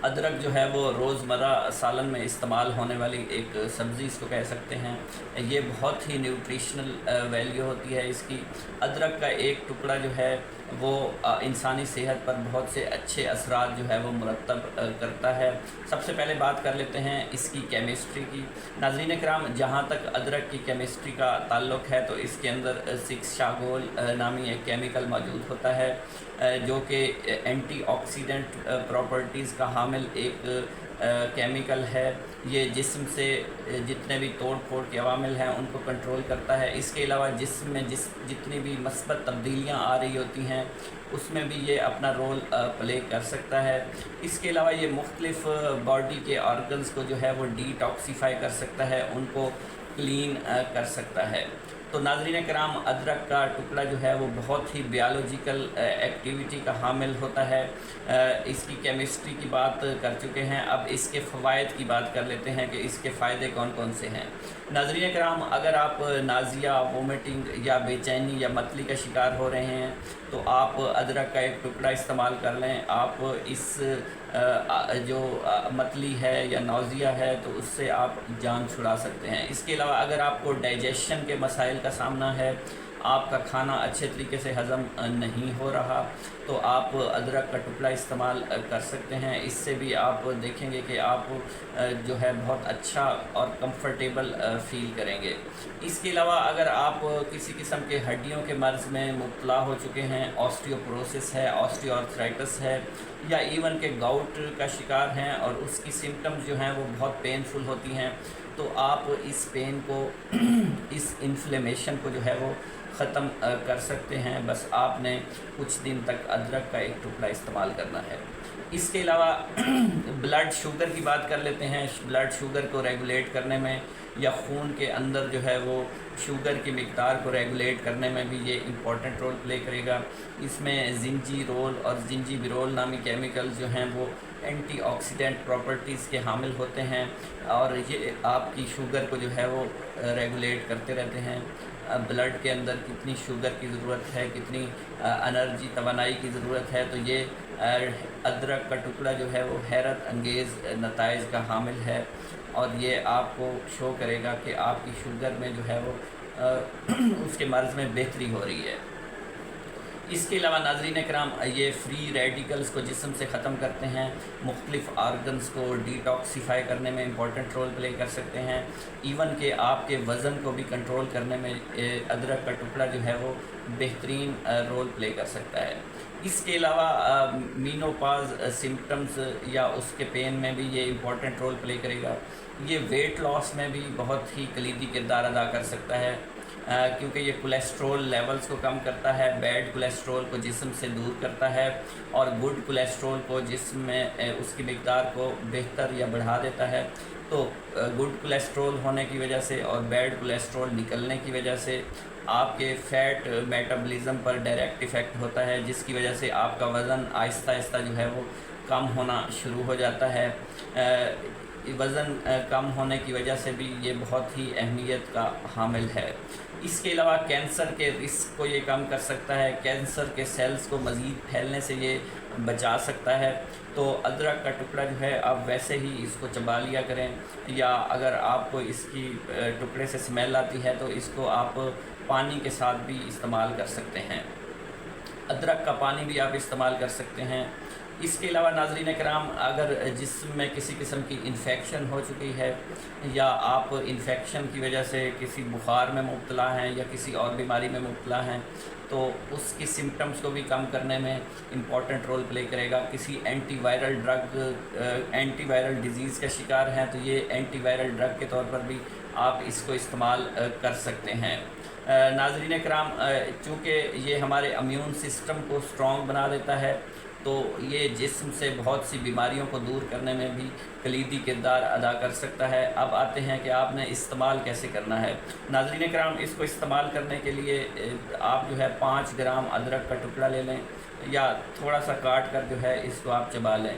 ادرک جو ہے وہ روزمرہ سالن میں استعمال ہونے والی ایک سبزی اس کو کہہ سکتے ہیں۔ یہ بہت ہی نیوٹریشنل ویلیو ہوتی ہے اس کی۔ ادرک کا ایک ٹکڑا جو ہے وہ انسانی صحت پر بہت سے اچھے اثرات جو ہے وہ مرتب کرتا ہے۔ سب سے پہلے بات کر لیتے ہیں اس کی کیمسٹری کی۔ ناظرین کرام، جہاں تک ادرک کی کیمسٹری کا تعلق ہے تو اس کے اندر 6-شاگول نامی ایک کیمیکل موجود ہوتا ہے جو کہ اینٹی آکسیڈنٹ پراپرٹیز کا حامل ایک کیمیکل ہے۔ یہ جسم سے جتنے بھی توڑ پھوڑ کے عوامل ہیں ان کو کنٹرول کرتا ہے۔ اس کے علاوہ جسم میں جتنی بھی مثبت تبدیلیاں آ رہی ہوتی ہیں اس میں بھی یہ اپنا رول پلے کر سکتا ہے۔ اس کے علاوہ یہ مختلف باڈی کے آرگنز کو جو ہے وہ ڈی ٹاکسیفائی کر سکتا ہے، ان کو کلین کر سکتا ہے۔ تو ناظرین کرام، ادرک کا ٹکڑا جو ہے وہ بہت ہی بیالوجیکل ایکٹیویٹی کا حامل ہوتا ہے۔ اس کی کیمسٹری کی بات کر چکے ہیں، اب اس کے فوائد کی بات کر لیتے ہیں کہ اس کے فائدے کون کون سے ہیں۔ ناظرین کرام، اگر آپ نازیہ، وومٹنگ یا بے چینی یا متلی کا شکار ہو رہے ہیں تو آپ ادرک کا ایک ٹکڑا استعمال کر لیں۔ آپ اس جو متلی ہے یا نوزیہ ہے تو اس سے آپ جان چھڑا سکتے ہیں۔ اس کے علاوہ اگر آپ کو ڈائجیشن کے مسائل کا سامنا ہے، آپ کا کھانا اچھے طریقے سے ہضم نہیں ہو رہا، تو آپ ادرک کا ٹکڑا استعمال کر سکتے ہیں۔ اس سے بھی آپ دیکھیں گے کہ آپ جو ہے بہت اچھا اور کمفرٹیبل فیل کریں گے۔ اس کے علاوہ اگر آپ کسی قسم کے ہڈیوں کے مرض میں مبتلا ہو چکے ہیں، آسٹیوپروسس ہے، آسٹیوآرتھرائٹس ہے، یا ایون کہ گاؤٹ کا شکار ہیں اور اس کی سمٹمز جو ہیں وہ بہت پینفل ہوتی ہیں، تو آپ اس پین کو اس انفلیمیشن کو جو ہے وہ ختم کر سکتے ہیں۔ بس آپ نے کچھ دن تک ادرک کا ایک ٹکڑا استعمال کرنا ہے۔ اس کے علاوہ بلڈ شوگر کی بات کر لیتے ہیں۔ بلڈ شوگر کو ریگولیٹ کرنے میں یا خون کے اندر جو ہے وہ شوگر کی مقدار کو ریگولیٹ کرنے میں بھی یہ امپورٹنٹ رول پلے کرے گا۔ اس میں زنجیرول اور زنجیبیرول نامی کیمیکلز جو ہیں وہ اینٹی آکسیڈنٹ پراپرٹیز کے حامل ہوتے ہیں اور یہ آپ کی شوگر کو جو ہے وہ ریگولیٹ کرتے رہتے ہیں۔ بلڈ کے اندر کتنی شوگر کی ضرورت ہے، کتنی انرجی، توانائی کی ضرورت ہے، تو یہ ادرک کا ٹکڑا جو ہے وہ حیرت انگیز نتائج کا حامل ہے اور یہ آپ کو شو کرے گا کہ آپ کی شوگر میں جو ہے وہ اس کے مرض میں بہتری ہو رہی ہے۔ اس کے علاوہ ناظرین کرام، یہ فری ریڈیکلز کو جسم سے ختم کرتے ہیں، مختلف آرگنز کو ڈی ٹاکسیفائی کرنے میں امپورٹنٹ رول پلے کر سکتے ہیں، ایون کہ آپ کے وزن کو بھی کنٹرول کرنے میں ادرک کا ٹکڑا جو ہے وہ بہترین رول پلے کر سکتا ہے۔ اس کے علاوہ مینوپاز سمپٹمز یا اس کے پین میں بھی یہ امپورٹنٹ رول پلے کرے گا۔ یہ ویٹ لاس میں بھی بہت ہی کلیدی کردار ادا کر سکتا ہے کیونکہ یہ کولیسٹرول لیولز کو کم کرتا ہے، بیڈ کولیسٹرول کو جسم سے دور کرتا ہے اور گڈ کولیسٹرول کو جسم میں اس کی مقدار کو بہتر یا بڑھا دیتا ہے۔ تو گڈ کولیسٹرول ہونے کی وجہ سے اور بیڈ کولیسٹرول نکلنے کی وجہ سے آپ کے فیٹ میٹابلزم پر ڈائریکٹ ایفیکٹ ہوتا ہے، جس کی وجہ سے آپ کا وزن آہستہ آہستہ جو ہے وہ کم ہونا شروع ہو جاتا ہے۔ وزن کم ہونے کی وجہ سے بھی یہ بہت ہی اہمیت کا حامل ہے۔ اس کے علاوہ کینسر کے رسک کو یہ کم کر سکتا ہے، کینسر کے سیلز کو مزید پھیلنے سے یہ بچا سکتا ہے۔ تو ادرک کا ٹکڑا جو ہے آپ ویسے ہی اس کو چبا لیا کریں، یا اگر آپ کو اس کی ٹکڑے سے اسمیل آتی ہے تو اس کو آپ پانی کے ساتھ بھی استعمال کر سکتے ہیں۔ ادرک کا پانی بھی آپ استعمال کر سکتے ہیں۔ اس کے علاوہ ناظرین کرام، اگر جسم میں کسی قسم کی انفیکشن ہو چکی ہے یا آپ انفیکشن کی وجہ سے کسی بخار میں مبتلا ہیں یا کسی اور بیماری میں مبتلا ہیں تو اس کی سمپٹمز کو بھی کم کرنے میں امپورٹنٹ رول پلے کرے گا۔ کسی anti viral drug, anti viral disease کا شکار ہیں تو یہ اینٹی وائرل ڈرگ کے طور پر بھی آپ اس کو استعمال کر سکتے ہیں۔ ناظرین کرام، چونکہ یہ ہمارے امیون سسٹم کو اسٹرانگ بنا دیتا ہے تو یہ جسم سے بہت سی بیماریوں کو دور کرنے میں بھی کلیدی کردار ادا کر سکتا ہے۔ اب آتے ہیں کہ آپ نے استعمال کیسے کرنا ہے۔ ناظرین کرام، اس کو استعمال کرنے کے لیے آپ جو ہے 5 گرام ادرک کا ٹکڑا لے لیں یا تھوڑا سا کاٹ کر جو ہے اس کو آپ چبا لیں۔